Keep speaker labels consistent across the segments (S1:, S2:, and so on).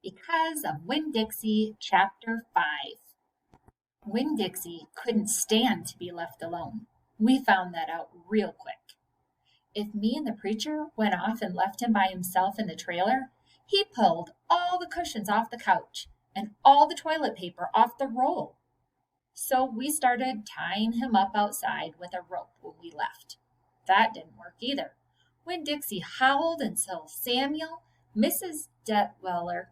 S1: Because of Winn Dixie, Chapter 5. Winn Dixie couldn't stand to be left alone. We found that out real quick. If me and the preacher went off and left him by himself in the trailer, he pulled all the cushions off the couch and all the toilet paper off the roll. So we started tying him up outside with a rope when we left. That didn't work either. Winn Dixie howled until Samuel, Mrs. Detweller's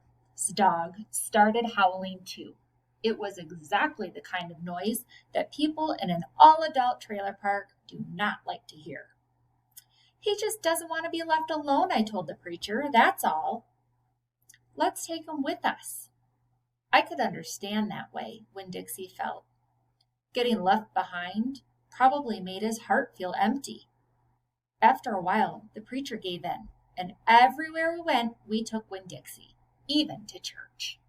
S1: dog, started howling too. It was exactly the kind of noise that people in an all-adult trailer park do not like to hear. He just doesn't want to be left alone, I told the preacher, that's all. Let's take him with us. I could understand that way Winn Dixie felt. Getting left behind probably made his heart feel empty. After a while, the preacher gave in, and everywhere we went, we took Winn Dixie, even to church.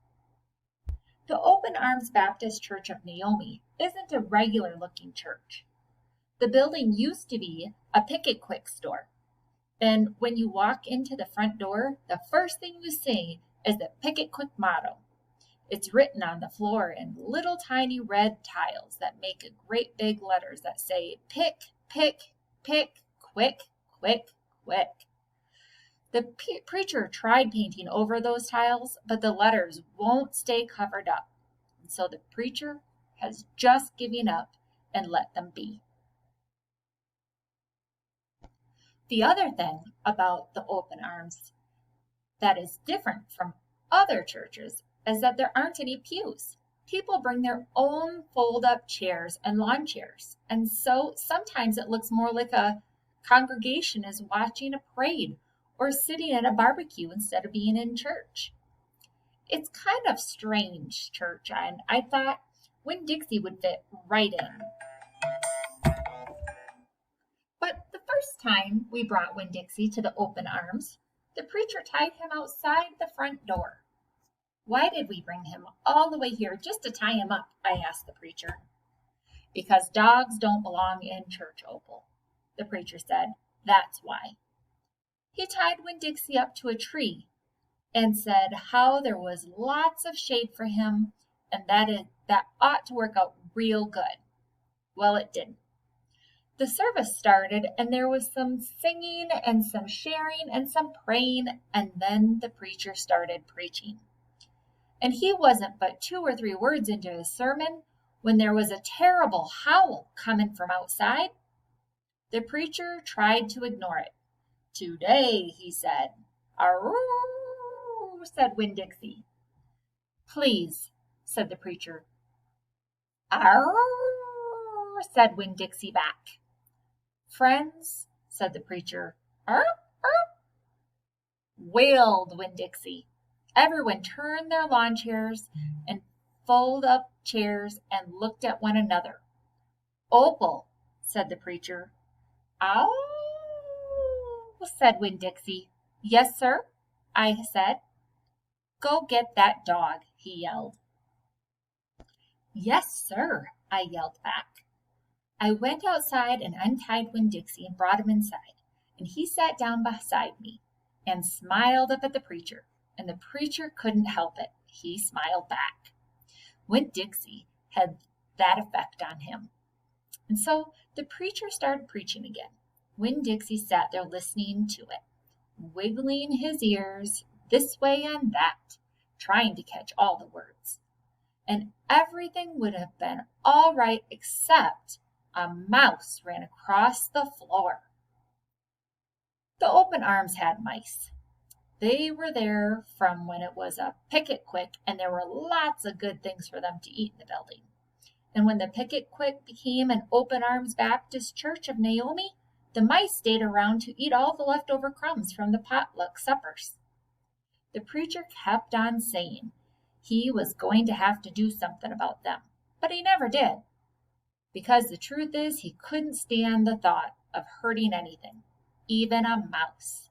S1: The Open Arms Baptist Church of Naomi isn't a regular-looking church. The building used to be a Picket Quick store, and when you walk into the front door, the first thing you see is the Picket Quick motto. It's written on the floor in little tiny red tiles that make great big letters that say, pick, pick, pick, quick, quick, quick. The preacher tried painting over those tiles, but the letters won't stay covered up. And so the preacher has just given up and let them be. The other thing about the Open Arms that is different from other churches is that there aren't any pews. People bring their own fold-up chairs and lawn chairs, and so sometimes it looks more like a congregation is watching a parade or sitting at a barbecue instead of being in church. It's kind of strange, church, and I thought Winn Dixie would fit right in. But the first time we brought Winn Dixie to the Open Arms, the preacher tied him outside the front door. Why did we bring him all the way here just to tie him up? I asked the preacher. Because dogs don't belong in church, Opal, the preacher said. That's why. He tied Winn Dixie up to a tree and said how there was lots of shade for him and that ought to work out real good. Well, it didn't. The service started and there was some singing and some sharing and some praying, and then the preacher started preaching. And he wasn't but 2 or 3 words into his sermon when there was a terrible howl coming from outside. The preacher tried to ignore it. Today, he said. Arroo, said Winn Dixie. Please, said the preacher. Arroo, said Winn Dixie back. Friends, said the preacher. Arroo, arroo, wailed Winn Dixie. Everyone turned their lawn chairs and folded up chairs and looked at one another. Opal, said the preacher. Ow, said Winn Dixie. Yes, sir, I said. Go get that dog, he yelled. Yes, sir, I yelled back. I went outside and untied Winn Dixie and brought him inside, and he sat down beside me and smiled up at the preacher. And the preacher couldn't help it. He smiled back. Winn Dixie had that effect on him. And so the preacher started preaching again. Winn Dixie sat there listening to it, wiggling his ears this way and that, trying to catch all the words. And everything would have been all right except a mouse ran across the floor. The Open Arms had mice. They were there from when it was a Picket Quick, and there were lots of good things for them to eat in the building. And when the Picket Quick became an Open Arms Baptist Church of Naomi, the mice stayed around to eat all the leftover crumbs from the potluck suppers. The preacher kept on saying he was going to have to do something about them, but he never did. Because the truth is, he couldn't stand the thought of hurting anything, even a mouse.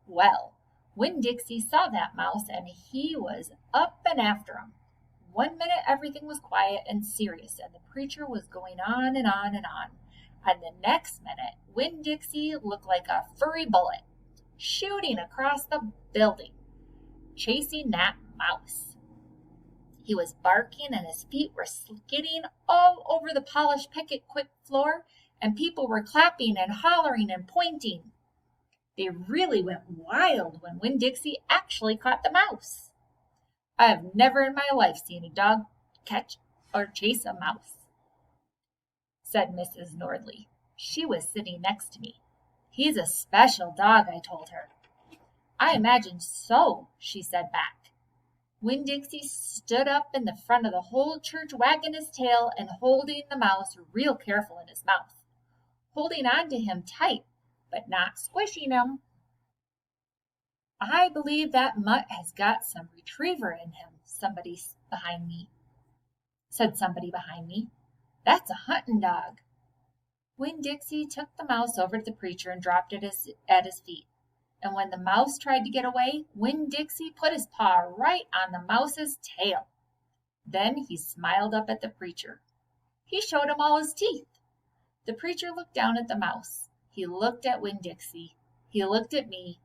S1: Well, Winn Dixie saw that mouse, and he was up and after him. 1 minute everything was quiet and serious, and the preacher was going on and on and on. And the next minute, Winn Dixie looked like a furry bullet, shooting across the building, chasing that mouse. He was barking and his feet were skidding all over the polished picket quick floor, and people were clapping and hollering and pointing. They really went wild when Winn Dixie actually caught the mouse. I have never in my life seen a dog catch or chase a mouse, said Mrs. Nordley. She was sitting next to me. He's a special dog, I told her. I imagine so, she said back. Winn Dixie stood up in the front of the whole church, wagging his tail and holding the mouse real careful in his mouth, holding on to him tight, but not squishing him. I believe that mutt has got some retriever in him, somebody behind me. That's a hunting dog. Winn Dixie took the mouse over to the preacher and dropped it at his feet. And when the mouse tried to get away, Winn Dixie put his paw right on the mouse's tail. Then he smiled up at the preacher. He showed him all his teeth. The preacher looked down at the mouse. He looked at Winn Dixie. He looked at me.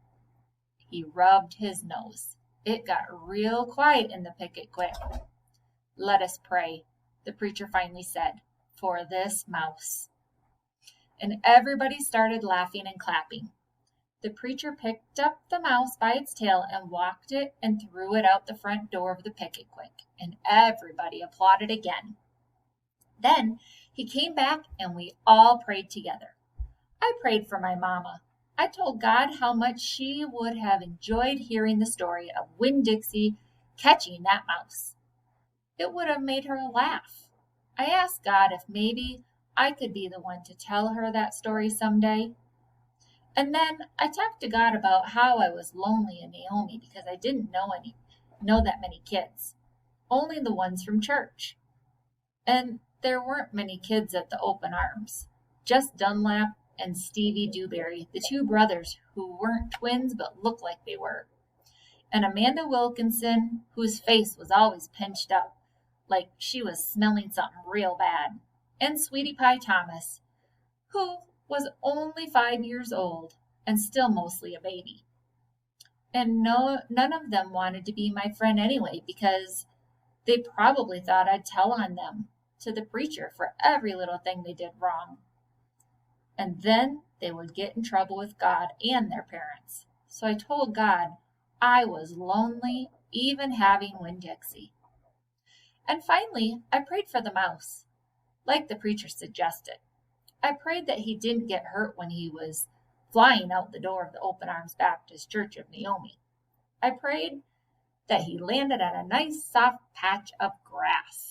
S1: He rubbed his nose. It got real quiet in the picket quick. Let us pray, the preacher finally said, for this mouse. And everybody started laughing and clapping. The preacher picked up the mouse by its tail and walked it and threw it out the front door of the picket quick, and everybody applauded again. Then he came back and we all prayed together. I prayed for my mama. I told God how much she would have enjoyed hearing the story of Winn Dixie catching that mouse. It would have made her laugh. I asked God if maybe I could be the one to tell her that story someday. And then I talked to God about how I was lonely in Naomi because I didn't know that many kids, only the ones from church. And there weren't many kids at the open arms, just Dunlap and Stevie Dewberry, the two brothers who weren't twins but looked like they were, and Amanda Wilkinson, whose face was always pinched up, like she was smelling something real bad, and Sweetie Pie Thomas, who was only 5 years old and still mostly a baby. And none of them wanted to be my friend anyway because they probably thought I'd tell on them to the preacher for every little thing they did wrong. And then they would get in trouble with God and their parents. So I told God I was lonely even having Winn Dixie. And finally, I prayed for the mouse, like the preacher suggested. I prayed that he didn't get hurt when he was flying out the door of the Open Arms Baptist Church of Naomi. I prayed that he landed on a nice soft patch of grass.